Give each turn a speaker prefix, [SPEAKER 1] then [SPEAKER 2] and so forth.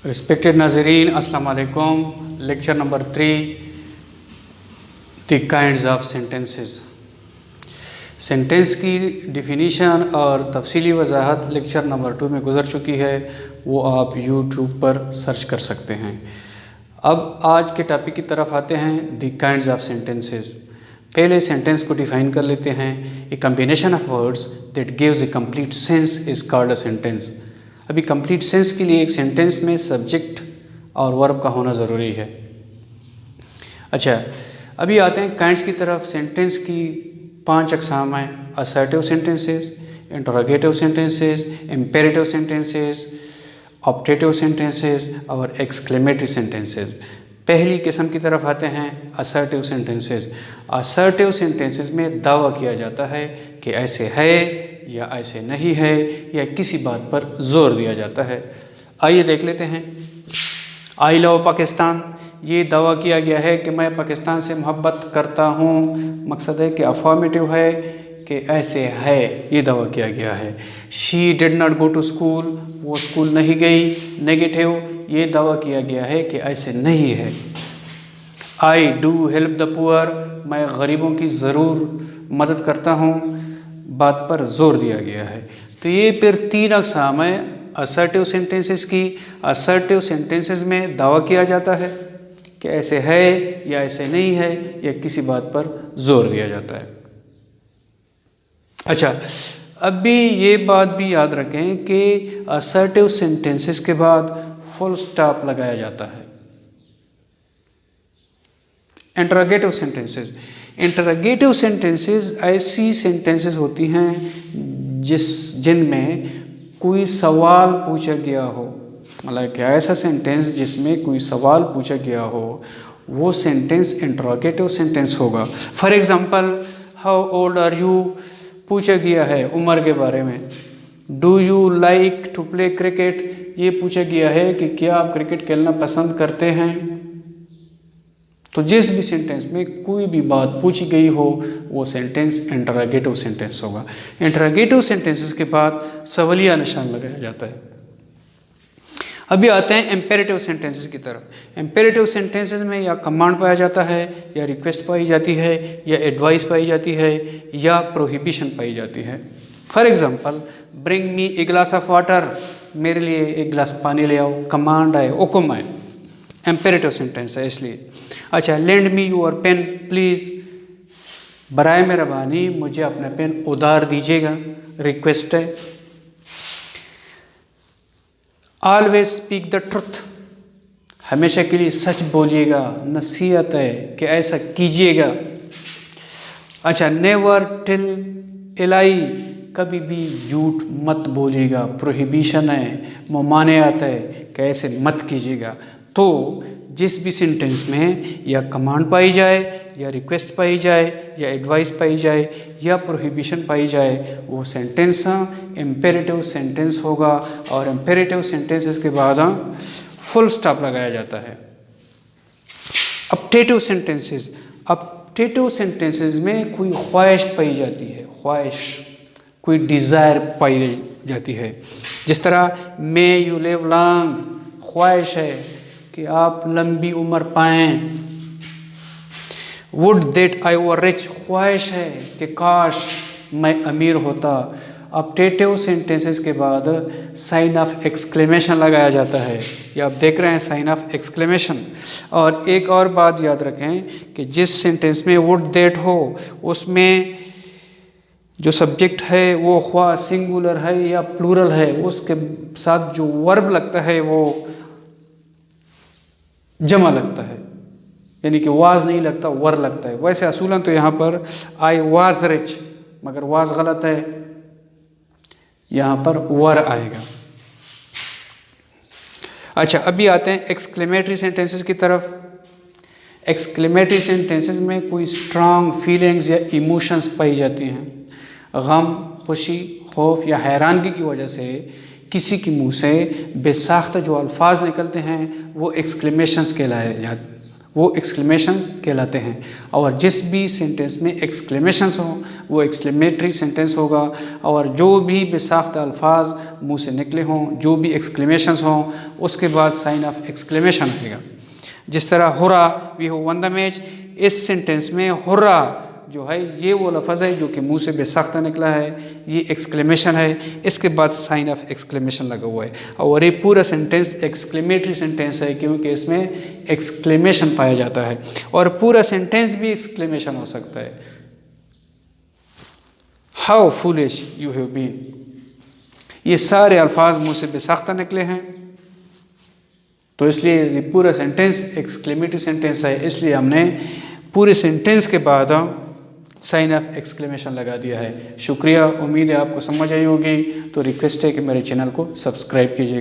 [SPEAKER 1] Respected नाज़रीन, अस्सलाम वालेकुम। Lecture number 3, the kinds of sentences. Sentence की डिफिनीशन और तफसीली वजाहत लेक्चर नंबर 2 में गुजर चुकी है, वो आप यूट्यूब पर सर्च कर सकते हैं। अब आज के टॉपिक की तरफ आते हैं, द काइंड्स ऑफ सेंटेंसेस। पहले सेंटेंस को डिफाइन कर लेते हैं। ए combination of words that gives A complete sense is called a sentence. अभी कंप्लीट सेंस के लिए एक सेंटेंस में सब्जेक्ट और वर्ब का होना ज़रूरी है। अच्छा, अभी आते हैं काइंड्स की तरफ। सेंटेंस की 5 अक़साम हैं: assertive sentences, interrogative sentences, imperative sentences, optative sentences और एक्सक्लेमेटरी सेंटेंसेस। पहली किस्म की तरफ आते हैं, असर्टिव सेंटेंसेस। असर्टिव सेंटेंसेस में दावा किया जाता है कि ऐसे है या ऐसे नहीं है, या किसी बात पर जोर दिया जाता है। आइए देख लेते हैं। आई लव पाकिस्तान, ये दावा किया गया है कि मैं पाकिस्तान से मोहब्बत करता हूँ। मकसद है कि अफर्मेटिव है कि ऐसे है, ये दावा किया गया है। She did not go to school, वो स्कूल नहीं गई। नेगेटिव, ये दावा किया गया है कि ऐसे नहीं है। I do help the poor, मैं गरीबों की ज़रूर मदद करता हूँ, बात पर जोर दिया गया है। तो ये फिर 3 अक़साम है असर्टिव सेंटेंसेस की। असर्टिव सेंटेंसेस में दावा किया जाता है कि ऐसे है या ऐसे नहीं है, या किसी बात पर जोर दिया जाता है। अच्छा, अब भी ये बात भी याद रखें कि असर्टिव सेंटेंसेस के बाद फुल स्टॉप लगाया जाता है। Interrogative sentences. इंटरोगेटिव सेंटेंसेस ऐसी सेंटेंसेस होती हैं जिनमें कोई सवाल पूछा गया हो, मतलब कि ऐसा सेंटेंस जिसमें कोई सवाल पूछा गया हो, वो सेंटेंस इंटरोगेटिव सेंटेंस होगा। For example, how old are you, पूछा गया है उम्र के बारे में। Do you like to play cricket, ये पूछा गया है कि क्या आप क्रिकेट खेलना पसंद करते हैं। तो जिस भी सेंटेंस में कोई भी बात पूछी गई हो, वो सेंटेंस इंटरोगेटिव सेंटेंस होगा। इंटरोगेटिव सेंटेंसेस के बाद सवालिया निशान लगाया जाता है। अभी आते हैं इम्पेरेटिव सेंटेंसेस की तरफ। इम्पेरेटिव सेंटेंसेस में या कमांड पाया जाता है, या रिक्वेस्ट पाई जाती है, या एडवाइस पाई जाती है, या प्रोहिबिशन पाई जाती है। For example, bring me a glass of water, मेरे लिए एक गिलास पानी ले आओ। कमांड है, हुक्म है, इम्पेरेटिव सेंटेंस है इसलिए। अच्छा, lend me your pen please, बराए मेहरबानी मुझे अपना पेन उधार दीजिएगा, रिक्वेस्ट है। ऑलवेज स्पीक द ट्रुथ, हमेशा के लिए सच बोलिएगा, नसीहत है कि ऐसा कीजिएगा। अच्छा, नेवर टेल ए लाई, कभी भी झूठ मत बोलिएगा, प्रोहिबिशन है, ममानियत है कि ऐसे मत कीजिएगा। तो जिस भी सेंटेंस में या कमांड पाई जाए, या रिक्वेस्ट पाई जाए, या एडवाइस पाई जाए, या प्रोहिबिशन पाई जाए, वो सेंटेंस इम्पेरेटिव सेंटेंस होगा। और इम्पेरेटिव सेंटेंसेस के बाद फुल स्टॉप लगाया जाता है। Optative sentences. ऑप्टेटिव सेंटेंसेस में कोई ख्वाहिश पाई जाती है, ख्वाहिश, कोई डिज़ायर पाई जाती है। जिस तरह मे यू लिव लॉन्ग, ख्वाहिश है कि आप लंबी उम्र पाएं। Would that I were rich, ख्वाहिश है कि काश मैं अमीर होता। ऑप्टेटिव सेंटेंसेस के बाद साइन ऑफ एक्सक्लेमेशन लगाया जाता है। ये आप देख रहे हैं, साइन ऑफ एक्सक्लेमेशन। और एक और बात याद रखें कि जिस सेंटेंस में वुड दैट हो, उसमें जो सब्जेक्ट है वो ख्वा सिंगुलर है या प्लूरल है, उसके साथ जो वर्ब लगता है वो जमा लगता है, यानी कि वाज नहीं लगता, वर लगता है। वैसे असूलन तो यहाँ पर आई वाज रिच, मगर वाज गलत है, यहाँ पर वर आएगा। अच्छा, अभी आते हैं एक्सक्लेमेटरी सेंटेंसेस की तरफ। एक्सक्लेमेटरी सेंटेंसेस में कोई स्ट्रांग फीलिंग्स या इमोशंस पाई जाती हैं। गम, खुशी, खौफ या हैरानगी की वजह से किसी के मुंह से बेसाख्ता जो अल्फाज निकलते हैं, वो एक्सक्लेमेशंस कहलाए जाते, वो एक्सक्लेमेशंस कहलाते हैं। और जिस भी सेंटेंस में एक्सक्लेमेशंस हो वो एक्सक्लेमेटरी सेंटेंस होगा। और जो भी बेसाख्ता अल्फाज मुंह से निकले हों, जो भी एक्सक्लेमेशंस हों, उसके बाद साइन ऑफ एक्सक्लेमेशन आएगा। जिस तरह hurrah we have won the match, इस सेंटेंस में हुर्रा जो है ये वो लफ्ज़ है जो कि मुंह से बेसाख्ता निकला है, ये एक्सक्लेमेशन है, इसके बाद साइन ऑफ एक्सक्लेमेशन लगा हुआ है। और ये पूरा सेंटेंस एक्सक्लेमेटरी सेंटेंस है क्योंकि इसमें एक्सक्लेमेशन पाया जाता है। और पूरा सेंटेंस भी एक्सक्लेमेशन हो सकता है। How foolish you have been, ये सारे अल्फाज मुंह से बेसाख्ता निकले हैं, तो इसलिए ये पूरा सेंटेंस एक्सक्लेमेटरी सेंटेंस है। इसलिए हमने पूरे सेंटेंस के बाद साइन ऑफ एक्सक्लेमेशन लगा दिया है। शुक्रिया, उम्मीद है आपको समझ आई होगी। तो रिक्वेस्ट है कि मेरे चैनल को सब्सक्राइब कीजिएगा।